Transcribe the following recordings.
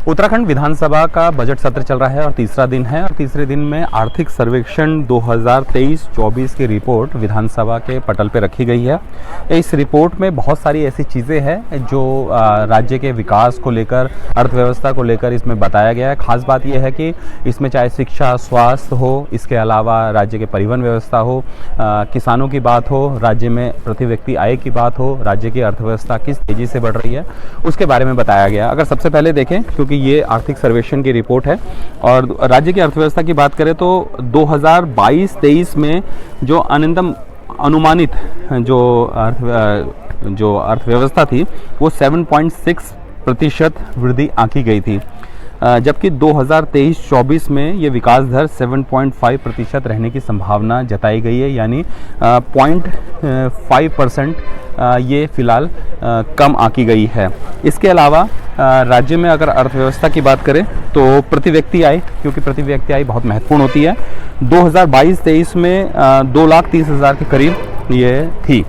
उत्तराखंड विधानसभा का बजट सत्र चल रहा है और तीसरा दिन है और तीसरे दिन में आर्थिक सर्वेक्षण 2023-24 की रिपोर्ट विधानसभा के पटल पे रखी गई है। इस रिपोर्ट में बहुत सारी ऐसी चीज़ें हैं जो राज्य के विकास को लेकर, अर्थव्यवस्था को लेकर इसमें बताया गया है। खास बात यह है कि इसमें चाहे शिक्षा, स्वास्थ्य हो, इसके अलावा राज्य के परिवहन व्यवस्था हो, किसानों की बात हो, राज्य में प्रति व्यक्ति आय की बात हो, राज्य की अर्थव्यवस्था किस तेज़ी से बढ़ रही है, उसके बारे में बताया गया। अगर सबसे पहले देखें, क्योंकि ये आर्थिक सर्वेक्षण की रिपोर्ट है और राज्य की अर्थव्यवस्था की बात करें तो 2022-23 में जो अनुमानित जो अर्थव्यवस्था थी वो 7.6% वृद्धि आंकी गई थी, जबकि 2023-24 में ये विकास दर 7.5% रहने की संभावना जताई गई है, यानी 0.5% ये फिलहाल कम आंकी गई है। इसके अलावा राज्य में अगर अर्थव्यवस्था की बात करें तो प्रति व्यक्ति आय, क्योंकि प्रति व्यक्ति आय बहुत महत्वपूर्ण होती है, 2022-23 में 2,30,000 के करीब ये थी।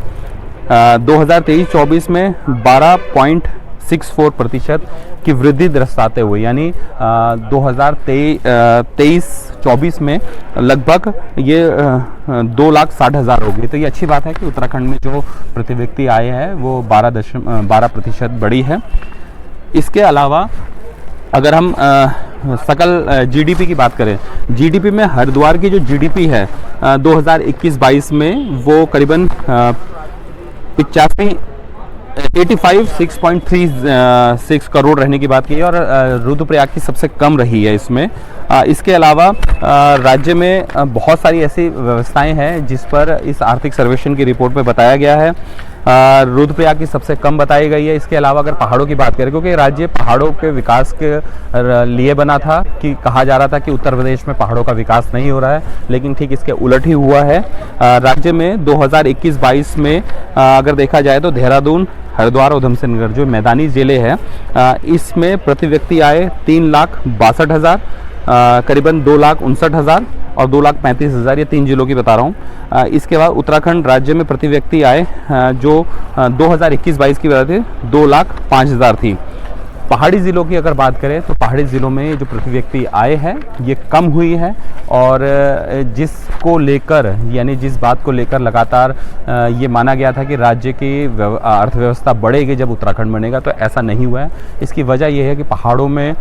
2023-24 में 12.64% की वृद्धि दर्शाते हुए, यानी 2023-24 में लगभग ये 2,60,000 हो गई। तो ये अच्छी बात है कि उत्तराखंड में जो प्रति व्यक्ति आय है वो 12% बढ़ी है। इसके अलावा अगर हम सकल जीडीपी की बात करें, जीडीपी में हरिद्वार की जो जीडीपी है 2021-22 में वो करीबन 6.36 करोड़ रहने की बात की है और रुद्रप्रयाग की सबसे कम रही है इसमें। इसके अलावा राज्य में बहुत सारी ऐसी व्यवस्थाएं हैं जिस पर इस आर्थिक सर्वेक्षण की रिपोर्ट में बताया गया है। रुद्रप्रयाग की सबसे कम बताई गई है। इसके अलावा अगर पहाड़ों की बात करें, क्योंकि राज्य पहाड़ों के विकास के लिए बना था, कि कहा जा रहा था कि उत्तर प्रदेश में पहाड़ों का विकास नहीं हो रहा है, लेकिन ठीक इसके उलट ही हुआ है। राज्य में 2021-22 में अगर देखा जाए तो देहरादून, हरिद्वार, उधमसिंह नगर जो मैदानी जिले हैं, इसमें प्रति व्यक्ति आए 3,62,000, करीबन 2,59,000 और 2,35,000, ये 3 जिलों की बता रहा हूँ। इसके बाद उत्तराखंड राज्य में प्रति व्यक्ति आय जो 2021-22 की वजह से 2,05,000 थी। पहाड़ी ज़िलों की अगर बात करें तो पहाड़ी ज़िलों में जो प्रति व्यक्ति आय है ये कम हुई है और जिसको लेकर, यानी जिस बात को लेकर लगातार ये माना गया था कि राज्य की अर्थव्यवस्था बढ़ेगी जब उत्तराखंड बनेगा, तो ऐसा नहीं हुआ है। इसकी वजह यह है कि पहाड़ों में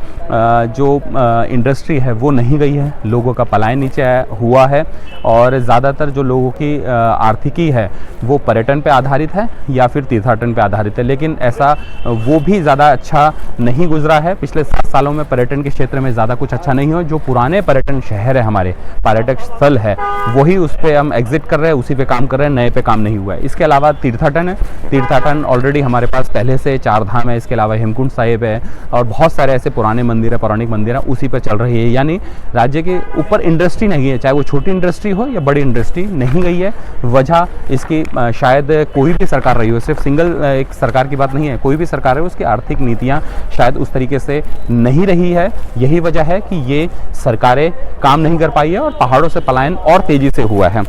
जो इंडस्ट्री है वो नहीं गई है, लोगों का पलायन नीचे हुआ है और ज़्यादातर जो लोगों की आर्थिकी है वो पर्यटन पे आधारित है या फिर तीर्थाटन पे आधारित है, लेकिन ऐसा वो भी ज़्यादा अच्छा नहीं गुजरा है। पिछले 7 सालों में पर्यटन के क्षेत्र में ज़्यादा कुछ अच्छा नहीं हो। जो पुराने पर्यटन शहर है, हमारे पर्यटक स्थल है, वही उस पर हम एग्जिट कर रहे हैं, उसी पे काम कर रहे हैं, नए पे काम नहीं हुआ है। इसके अलावा तीर्थाटन है, तीर्थाटन ऑलरेडी हमारे पास पहले से 4 धाम है, इसके अलावा हेमकुंड साहिब है और बहुत सारे ऐसे पुराने मंदिर है, पौराणिक मंदिर है, उसी पर चल रही है। यानी राज्य के ऊपर इंडस्ट्री नहीं है, चाहे वो छोटी इंडस्ट्री हो या बड़ी इंडस्ट्री, नहीं गई है। वजह इसकी शायद कोई भी सरकार रही हो, सिर्फ सिंगल एक सरकार की बात नहीं है, कोई भी सरकार है उसकी आर्थिक नीतियाँ शायद उस तरीके से नहीं रही है। यही वजह है कि ये सरकारें काम नहीं कर पाई है और पहाड़ों से पलायन और तेजी से हुआ है।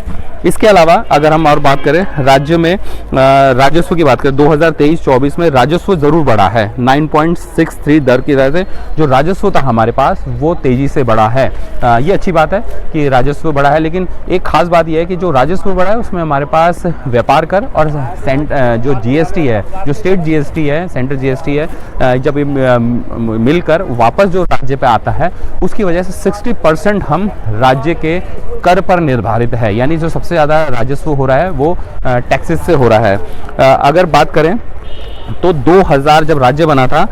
इसके अलावा अगर हम और बात करें राज्य में राजस्व की बात करें, 2023-24 में राजस्व जरूर बढ़ा है। 9.63 दर की वजह से जो राजस्व था हमारे पास वो तेजी से बढ़ा है। ये अच्छी बात है कि राजस्व बढ़ा है, लेकिन एक खास बात यह है कि जो राजस्व बढ़ा है उसमें हमारे पास व्यापार कर और जो जीएसटी है, जो स्टेट जीएसटी है, सेंट्रल जीएसटी है, जब मिलकर वापस जो राज्य पे आता है उसकी वजह से 60% हम राज्य के कर पर निर्धारित है, यानी जो सबसे ज़्यादा राजस्व हो रहा है वो टैक्सेस से हो रहा है। अगर बात करें तो 2000 जब राज्य बना था,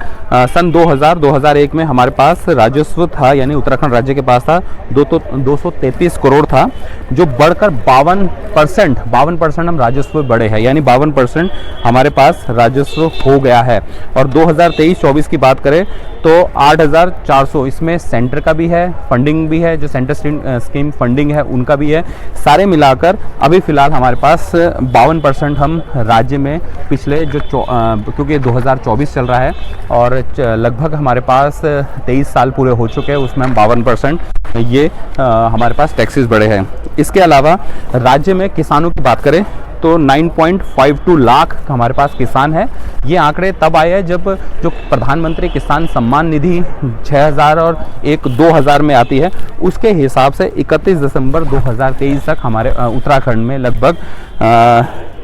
सन 2000-2001 में हमारे पास राजस्व था, यानी उत्तराखंड राज्य के पास था 233 करोड़ था, जो बढ़कर 52% हम राजस्व बढ़े हैं, यानी 52% हमारे पास राजस्व हो गया है। और 2023-24 की बात करें तो 8,400, इसमें सेंटर का भी है, फंडिंग भी है, जो सेंटर स्कीम फंडिंग है उनका भी है, सारे मिलाकर अभी फ़िलहाल हमारे पास 52% हम राज्य में पिछले जो क्योंकि 2024 चल रहा है और लगभग हमारे पास 23 साल पूरे हो चुके हैं, उसमें हम 52% ये हमारे पास टैक्सेस बढ़े हैं। इसके अलावा राज्य में किसानों की बात करें तो 9.52 लाख हमारे पास किसान है। ये आंकड़े तब आए हैं जब जो प्रधानमंत्री किसान सम्मान निधि 6000 और एक 2000 में आती है, उसके हिसाब से 31 दिसंबर 2023 तक हमारे उत्तराखंड में लगभग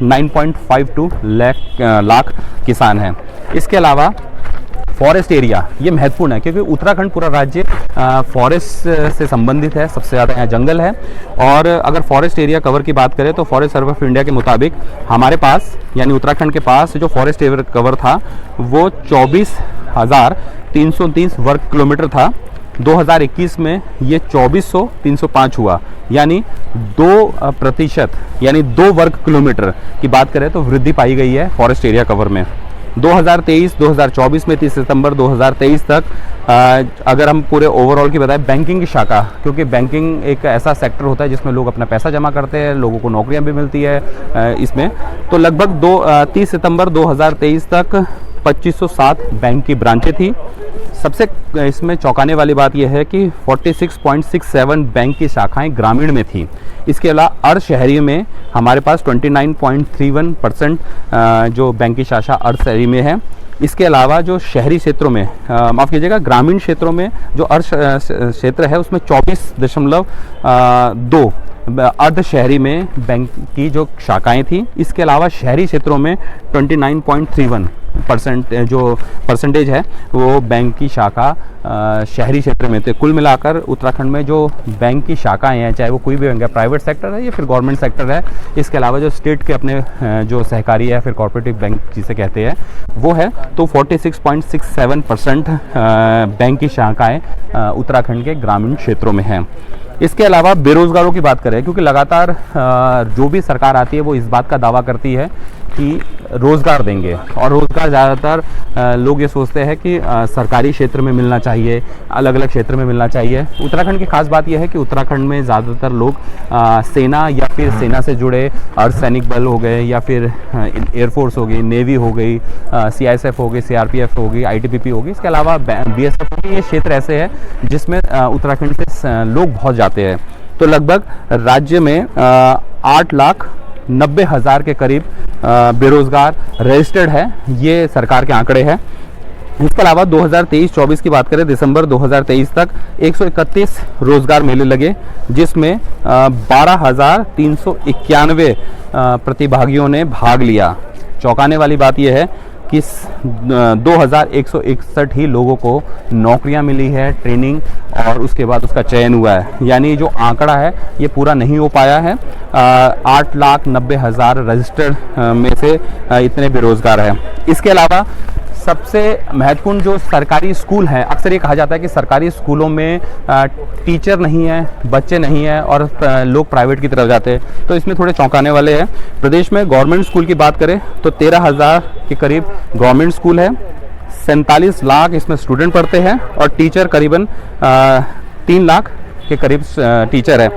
9.52 लाख किसान हैं। इसके अलावा फॉरेस्ट एरिया ये महत्वपूर्ण है, क्योंकि उत्तराखंड पूरा राज्य फॉरेस्ट से संबंधित है, सबसे ज़्यादा यहाँ जंगल है। और अगर फॉरेस्ट एरिया कवर की बात करें तो फॉरेस्ट सर्वे ऑफ इंडिया के मुताबिक हमारे पास यानी उत्तराखंड के पास जो फॉरेस्ट एरिया कवर था वो 24,330 वर्ग किलोमीटर था। 2021 में ये 24,305 हुआ, यानी 2% यानी 2 वर्ग किलोमीटर की बात करें तो वृद्धि पाई गई है फॉरेस्ट एरिया कवर में। 2023-2024 में 30 सितंबर 2023 तक अगर हम पूरे ओवरऑल की बताएं बैंकिंग की शाखा, क्योंकि बैंकिंग एक ऐसा सेक्टर होता है जिसमें लोग अपना पैसा जमा करते हैं, लोगों को नौकरियां भी मिलती है इसमें, तो लगभग 30 सितंबर 2023 तक 2507 बैंक की ब्रांचें थी। सबसे इसमें चौंकाने वाली बात यह है कि 46.67 बैंक की शाखाएं ग्रामीण में थी। इसके अलावा अर्ध शहरी में हमारे पास 29.31% जो बैंक की शाखा अर्ध शहरी में है। इसके अलावा जो शहरी क्षेत्रों में माफ़ कीजिएगा ग्रामीण क्षेत्रों में जो अर्ध क्षेत्र है उसमें 24.2 अर्ध शहरी में बैंक की जो शाखाएं थी। इसके अलावा शहरी क्षेत्रों में 29.31% जो परसेंटेज है वो बैंक की शाखा शहरी क्षेत्र में थे। कुल मिलाकर उत्तराखंड में जो बैंक की शाखाएं हैं, चाहे वो कोई भी बैंक है, प्राइवेट सेक्टर है या फिर गवर्नमेंट सेक्टर है, इसके अलावा जो स्टेट के अपने जो सहकारी है फिर कॉर्पोरेटिव बैंक जिसे कहते हैं वो है, तो 46.67% बैंक की शाखाएं उत्तराखंड के ग्रामीण क्षेत्रों में हैं। इसके अलावा बेरोज़गारों की बात करें, क्योंकि लगातार जो भी सरकार आती है वो इस बात का दावा करती है कि रोज़गार देंगे, और रोज़गार ज़्यादातर लोग ये सोचते हैं कि सरकारी क्षेत्र में मिलना चाहिए, अलग अलग क्षेत्र में मिलना चाहिए। उत्तराखंड की खास बात यह है कि उत्तराखंड में ज़्यादातर लोग सेना या फिर सेना से जुड़े अर्धसैनिक बल हो गए या फिर एयरफोर्स हो गई, नेवी हो गई, CISF हो गई, CRPF हो गई, ITBP हो गई, इसके अलावा BSF हो गई। ये क्षेत्र ऐसे है जिसमें उत्तराखंड से लोग बहुत जाते हैं। तो लगभग राज्य में 8,90,000 के करीब बेरोजगार रजिस्टर्ड है, ये सरकार के आंकड़े हैं। इसके अलावा 2023-24 की बात करें, दिसंबर 2023 तक 131 रोजगार मेले लगे, जिसमेमें 12,391 प्रतिभागियों ने भाग लिया। चौंकाने वाली बात यह है कि 2,161 ही लोगों को नौकरियां मिली है, ट्रेनिंग, और उसके बाद उसका चयन हुआ है। यानी जो आंकड़ा है ये पूरा नहीं हो पाया है। 8,90,000 रजिस्टर्ड में से इतने बेरोजगार हैं। इसके अलावा सबसे महत्वपूर्ण जो सरकारी स्कूल हैं, अक्सर ये कहा जाता है कि सरकारी स्कूलों में टीचर नहीं है, बच्चे नहीं हैं और लोग प्राइवेट की तरफ जाते हैं, तो इसमें थोड़े चौंकाने वाले हैं। प्रदेश में गवर्नमेंट स्कूल की बात करें तो 13,000 के करीब गवर्नमेंट स्कूल है, 47 लाख इसमें स्टूडेंट पढ़ते हैं और टीचर करीबन 3 लाख के करीब टीचर है।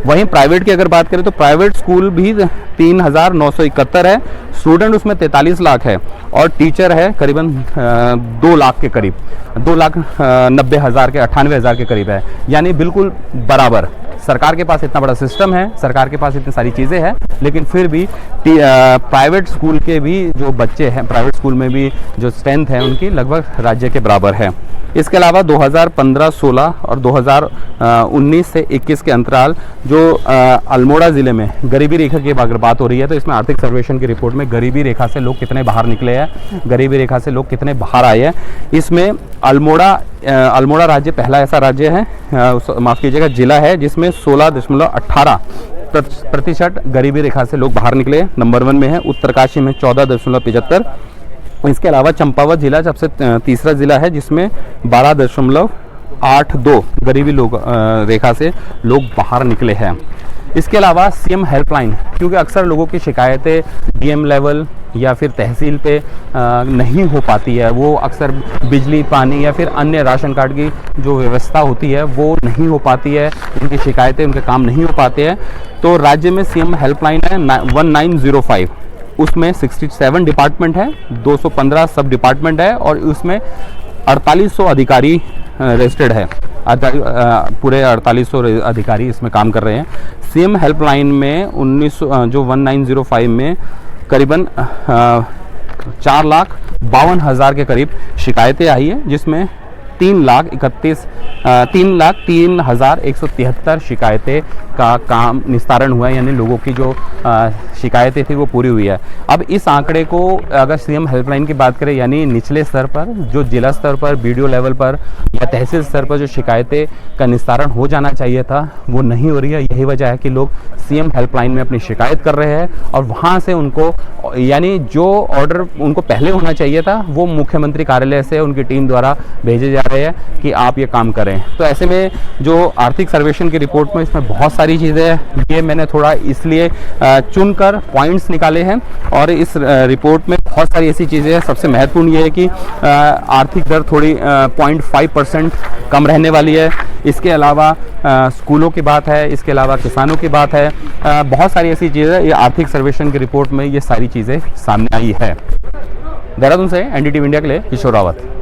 वहीं प्राइवेट की अगर बात करें तो प्राइवेट स्कूल भी 3,971 है, स्टूडेंट उसमें 43 लाख है और टीचर है करीबन 2 लाख के करीब, 2,90,000 के 98,000 के करीब है। यानी बिल्कुल बराबर। सरकार के पास इतना बड़ा सिस्टम है, सरकार के पास इतनी सारी चीज़ें हैं, लेकिन फिर भी प्राइवेट स्कूल के भी जो बच्चे हैं, प्राइवेट स्कूल में भी जो स्ट्रेंथ है उनकी लगभग राज्य के बराबर है। इसके अलावा 2015-16 और 2019 से 21 के अंतराल जो अल्मोड़ा ज़िले में गरीबी रेखा की अगर बात हो रही है, तो इसमें आर्थिक सर्वेक्षण की रिपोर्ट में गरीबी रेखा से लोग कितने बाहर निकले हैं, गरीबी रेखा से लोग कितने बाहर आए हैं, इसमें अल्मोड़ा राज्य पहला ऐसा राज्य है, माफ़ कीजिएगा जिला है, जिसमें 16.18% गरीबी रेखा से लोग बाहर निकले। नंबर 1 में है उत्तरकाशी में 14.75। इसके अलावा चंपावत जिला सबसे तीसरा जिला है, जिसमें 12.82 गरीबी लोग रेखा से लोग बाहर निकले हैं। इसके अलावा CM हेल्पलाइन, क्योंकि अक्सर लोगों की शिकायतें DM लेवल या फिर तहसील पे नहीं हो पाती है, वो अक्सर बिजली, पानी या फिर अन्य राशन कार्ड की जो व्यवस्था होती है वो नहीं हो पाती है, उनकी शिकायतें, उनके काम नहीं हो पाते हैं। तो राज्य में CM हेल्पलाइन है 1905, उसमें 67 डिपार्टमेंट है, 215 सब डिपार्टमेंट है और उसमें 4800 अधिकारी रजिस्टर्ड है। पूरे 4800 अधिकारी इसमें काम कर रहे हैं। सीएम हेल्पलाइन में 1905 में करीबन 4,52,000 के करीब शिकायतें आई है, जिसमें 3,03,173 शिकायतें का काम निस्तारण हुआ है, यानी लोगों की जो शिकायतें थी वो पूरी हुई है। अब इस आंकड़े को अगर सीएम हेल्पलाइन की बात करें, यानी निचले स्तर पर जो जिला स्तर पर, बीडीओ लेवल पर या तहसील स्तर पर जो शिकायतें का निस्तारण हो जाना चाहिए था वो नहीं हो रही है। यही वजह है कि लोग सीएम हेल्पलाइन में अपनी शिकायत कर रहे हैं और वहाँ से उनको, यानी जो ऑर्डर उनको पहले होना चाहिए था वो मुख्यमंत्री कार्यालय से उनकी टीम द्वारा भेजे जा रहे हैं कि आप ये काम करें। तो ऐसे में जो आर्थिक सर्वेक्षण की रिपोर्ट में इसमें बहुत सारी चीज़ें हैं, ये मैंने थोड़ा इसलिए चुनकर पॉइंट्स निकाले हैं और इस रिपोर्ट में बहुत सारी ऐसी चीज़ें हैं। सबसे महत्वपूर्ण ये है कि आर्थिक दर थोड़ी 0.5% कम रहने वाली है। इसके अलावा स्कूलों की बात है, इसके अलावा किसानों की बात है, बहुत सारी ऐसी चीज़ें ये आर्थिक सर्वेक्षण की रिपोर्ट में ये सारी चीज़ें सामने आई है। देहरादून से एनडीटीवी इंडिया के लिए किशोर रावत।